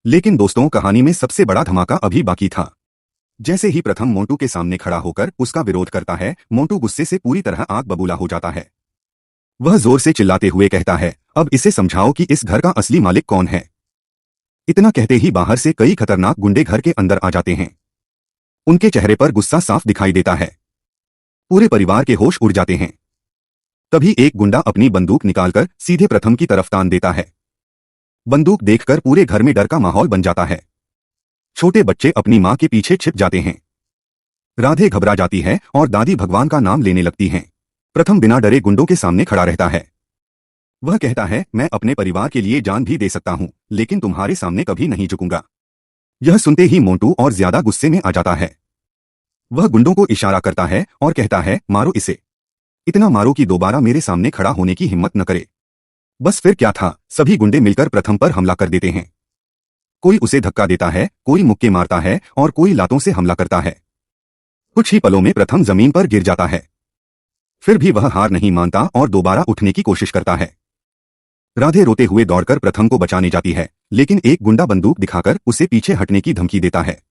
लेकिन दोस्तों, कहानी में सबसे बड़ा धमाका अभी बाकी था। जैसे ही प्रथम मोंटू के सामने खड़ा होकर उसका विरोध करता है, मोंटू गुस्से से पूरी तरह आग बबूला हो जाता है। वह जोर से चिल्लाते हुए कहता है, अब इसे समझाओ कि इस घर का असली मालिक कौन है। इतना कहते ही बाहर से कई खतरनाक गुंडे घर के अंदर आ जाते हैं। उनके चेहरे पर गुस्सा साफ दिखाई देता है। पूरे परिवार के होश उड़ जाते हैं। तभी एक गुंडा अपनी बंदूक निकालकर सीधे प्रथम की तरफ तान देता है। बंदूक देखकर पूरे घर में डर का माहौल बन जाता है। छोटे बच्चे अपनी मां के पीछे छिप जाते हैं। राधे घबरा जाती है और दादी भगवान का नाम लेने लगती हैं। प्रथम बिना डरे गुंडों के सामने खड़ा रहता है। वह कहता है, मैं अपने परिवार के लिए जान भी दे सकता हूं, लेकिन तुम्हारे सामने कभी नहीं झुकूंगा। यह सुनते ही मोंटू और ज्यादा गुस्से में आ जाता है। वह गुंडों को इशारा करता है और कहता है, मारो इसे। इतना मारो कि दोबारा मेरे सामने खड़ा होने की हिम्मत न करे। बस फिर क्या था, सभी गुंडे मिलकर प्रथम पर हमला कर देते हैं। कोई उसे धक्का देता है, कोई मुक्के मारता है और कोई लातों से हमला करता है। कुछ ही पलों में प्रथम जमीन पर गिर जाता है। फिर भी वह हार नहीं मानता और दोबारा उठने की कोशिश करता है। राधे रोते हुए दौड़कर प्रथम को बचाने जाती है, लेकिन एक गुंडा बंदूक दिखाकर उसे पीछे हटने की धमकी देता है।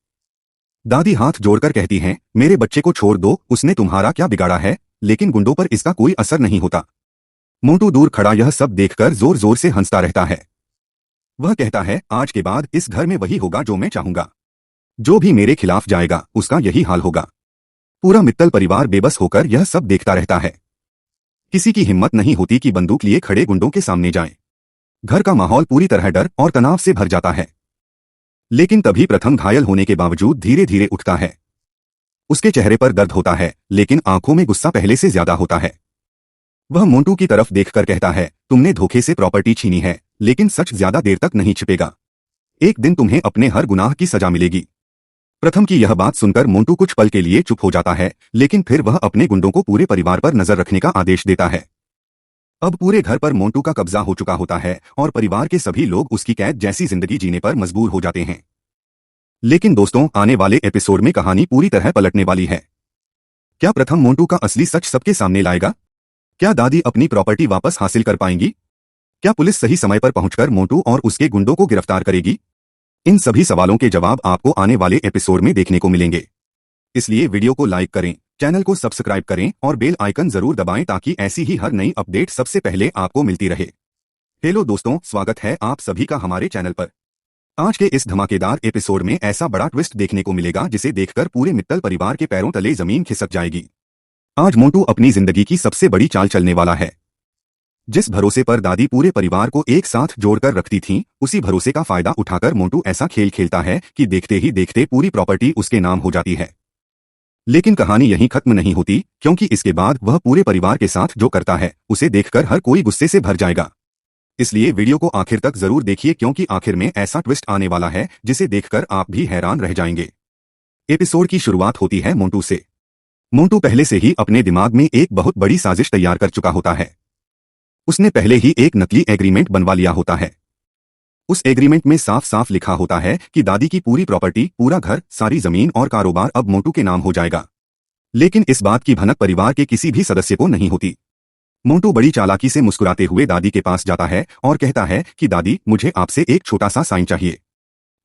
दादी हाथ जोड़कर कहती हैं, मेरे बच्चे को छोड़ दो, उसने तुम्हारा क्या बिगाड़ा है। लेकिन गुंडों पर इसका कोई असर नहीं होता। मोंटू दूर खड़ा यह सब देखकर जोर जोर से हंसता रहता है। वह कहता है, आज के बाद इस घर में वही होगा जो मैं चाहूंगा। जो भी मेरे खिलाफ जाएगा उसका यही हाल होगा। पूरा मित्तल परिवार बेबस होकर यह सब देखता रहता है। किसी की हिम्मत नहीं होती कि बंदूक लिए खड़े गुंडों के सामने जाए। घर का माहौल पूरी तरह डर और तनाव से भर जाता है। लेकिन तभी प्रथम घायल होने के बावजूद धीरे धीरे उठता है। उसके चेहरे पर दर्द होता है, लेकिन आंखों में गुस्सा पहले से ज्यादा होता है। वह मोंटू की तरफ देखकर कहता है, तुमने धोखे से प्रॉपर्टी छीनी है, लेकिन सच ज्यादा देर तक नहीं छिपेगा। एक दिन तुम्हें अपने हर गुनाह की सजा मिलेगी। प्रथम की यह बात सुनकर मोंटू कुछ पल के लिए चुप हो जाता है, लेकिन फिर वह अपने गुंडों को पूरे परिवार पर नजर रखने का आदेश देता है। अब पूरे घर पर मोंटू का कब्जा हो चुका होता है और परिवार के सभी लोग उसकी कैद जैसी जिंदगी जीने पर मजबूर हो जाते हैं। लेकिन दोस्तों, आने वाले एपिसोड में कहानी पूरी तरह पलटने वाली है। क्या प्रथम मोंटू का असली सच सबके सामने लाएगा? क्या दादी अपनी प्रॉपर्टी वापस हासिल कर पाएंगी? क्या पुलिस सही समय पर पहुंचकर मोंटू और उसके गुंडों को गिरफ्तार करेगी? इन सभी सवालों के जवाब आपको आने वाले एपिसोड में देखने को मिलेंगे। इसलिए वीडियो को लाइक करें, चैनल को सब्सक्राइब करें और बेल आइकन जरूर दबाएं ताकि ऐसी ही हर नई अपडेट सबसे पहले आपको मिलती रहे। हेलो दोस्तों, स्वागत है आप सभी का हमारे चैनल पर। आज के इस धमाकेदार एपिसोड में ऐसा बड़ा ट्विस्ट देखने को मिलेगा जिसे देखकर पूरे मित्तल परिवार के पैरों तले जमीन खिसक जाएगी। आज मोंटू अपनी जिंदगी की सबसे बड़ी चाल चलने वाला है। जिस भरोसे पर दादी पूरे परिवार को एक साथ जोड़कर रखती थीं, उसी भरोसे का फायदा उठाकर मोंटू ऐसा खेल खेलता है कि देखते ही देखते पूरी प्रॉपर्टी उसके नाम हो जाती है। लेकिन कहानी यहीं खत्म नहीं होती, क्योंकि इसके बाद वह पूरे परिवार के साथ जो करता है उसे देखकर हर कोई गुस्से से भर जाएगा। इसलिए वीडियो को आखिर तक जरूर देखिए, क्योंकि आखिर में ऐसा ट्विस्ट आने वाला है जिसे देखकर आप भी हैरान रह जाएंगे। एपिसोड की शुरुआत होती है मोंटू से। मोंटू पहले से ही अपने दिमाग में एक बहुत बड़ी साजिश तैयार कर चुका होता है। उसने पहले ही एक नकली एग्रीमेंट बनवा लिया होता है। उस एग्रीमेंट में साफ साफ लिखा होता है कि दादी की पूरी प्रॉपर्टी, पूरा घर, सारी जमीन और कारोबार अब मोंटू के नाम हो जाएगा। लेकिन इस बात की भनक परिवार के किसी भी सदस्य को नहीं होती। मोंटू बड़ी चालाकी से मुस्कुराते हुए दादी के पास जाता है और कहता है कि दादी, मुझे आपसे एक छोटा सा साइन चाहिए।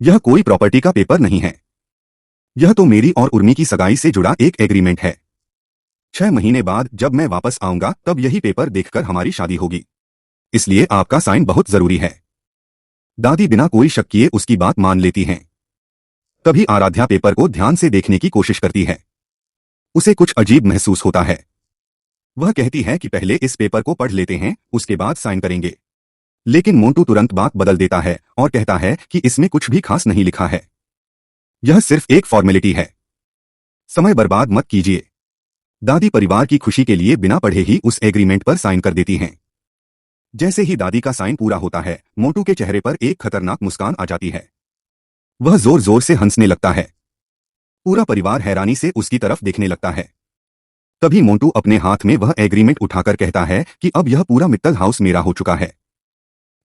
यह कोई प्रॉपर्टी का पेपर नहीं है। यह तो मेरी और उर्मी की सगाई से जुड़ा एक एग्रीमेंट है। 6 महीने बाद जब मैं वापस आऊंगा तब यही पेपर देखकर हमारी शादी होगी। इसलिए आपका साइन बहुत जरूरी है। दादी बिना कोई शक किए उसकी बात मान लेती हैं। तभी आराध्या पेपर को ध्यान से देखने की कोशिश करती है। उसे कुछ अजीब महसूस होता है। वह कहती है कि पहले इस पेपर को पढ़ लेते हैं, उसके बाद साइन करेंगे। लेकिन मोंटू तुरंत बात बदल देता है और कहता है कि इसमें कुछ भी खास नहीं लिखा है। यह सिर्फ एक फॉर्मेलिटी है। समय बर्बाद मत कीजिए। दादी परिवार की खुशी के लिए बिना पढ़े ही उस एग्रीमेंट पर साइन कर देती हैं। जैसे ही दादी का साइन पूरा होता है, मोंटू के चेहरे पर एक खतरनाक मुस्कान आ जाती है। वह जोर जोर से हंसने लगता है। पूरा परिवार हैरानी से उसकी तरफ देखने लगता है। तभी मोंटू अपने हाथ में वह एग्रीमेंट उठाकर कहता है कि अब यह पूरा मित्तल हाउस मेरा हो चुका है।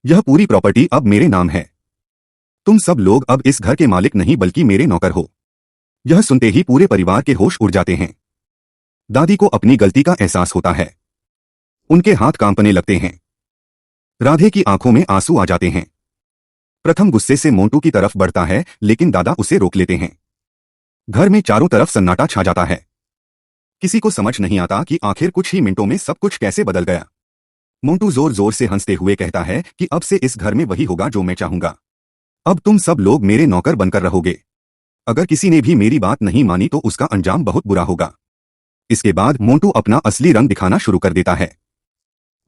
यह पूरी प्रॉपर्टी अब मेरे नाम है। तुम सब लोग अब इस घर के मालिक नहीं बल्कि मेरे नौकर हो। यह सुनते ही पूरे परिवार के होश उड़ जाते हैं। दादी को अपनी गलती का एहसास होता है। उनके हाथ कांपने लगते हैं। राधे की आंखों में आंसू आ जाते हैं। प्रथम गुस्से से मोंटू की तरफ बढ़ता है, लेकिन दादा उसे रोक लेते हैं। घर में चारों तरफ सन्नाटा छा जाता है। किसी को समझ नहीं आता कि आखिर कुछ ही मिनटों में सब कुछ कैसे बदल गया। मोंटू जोर जोर से हंसते हुए कहता है कि अब से इस घर में वही होगा जो मैं चाहूंगा। अब तुम सब लोग मेरे नौकर बनकर रहोगे। अगर किसी ने भी मेरी बात नहीं मानी तो उसका अंजाम बहुत बुरा होगा। इसके बाद मोंटू अपना असली रंग दिखाना शुरू कर देता है।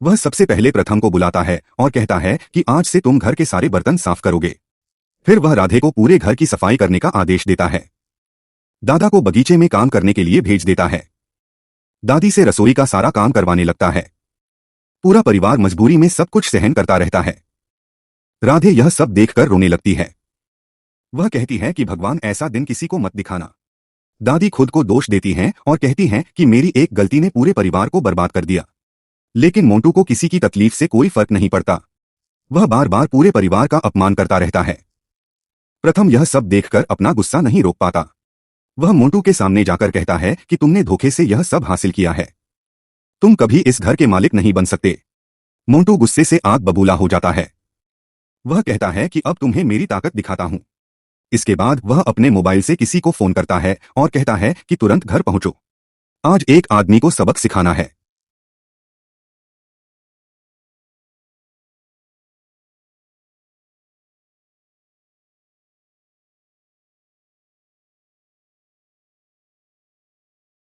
वह सबसे पहले प्रथम को बुलाता है और कहता है कि आज से तुम घर के सारे बर्तन साफ करोगे। फिर वह राधे को पूरे घर की सफाई करने का आदेश देता है। दादा को बगीचे में काम करने के लिए भेज देता है। दादी से रसोई का सारा काम करवाने लगता है। पूरा परिवार मजबूरी में सब कुछ सहन करता रहता है। राधे यह सब देखकर रोने लगती है। वह कहती है कि भगवान ऐसा दिन किसी को मत दिखाना। दादी खुद को दोष देती हैं और कहती हैं कि मेरी एक गलती ने पूरे परिवार को बर्बाद कर दिया। लेकिन मोंटू को किसी की तकलीफ से कोई फर्क नहीं पड़ता। वह बार बार पूरे परिवार का अपमान करता रहता है। प्रथम यह सब देखकर अपना गुस्सा नहीं रोक पाता। वह मोंटू के सामने जाकर कहता है कि तुमने धोखे से यह सब हासिल किया है। तुम कभी इस घर के मालिक नहीं बन सकते। मोंटू गुस्से से आग बबूला हो जाता है। वह कहता है कि अब तुम्हें मेरी ताकत दिखाता हूं। इसके बाद वह अपने मोबाइल से किसी को फोन करता है और कहता है कि तुरंत घर पहुंचो। आज एक आदमी को सबक सिखाना है।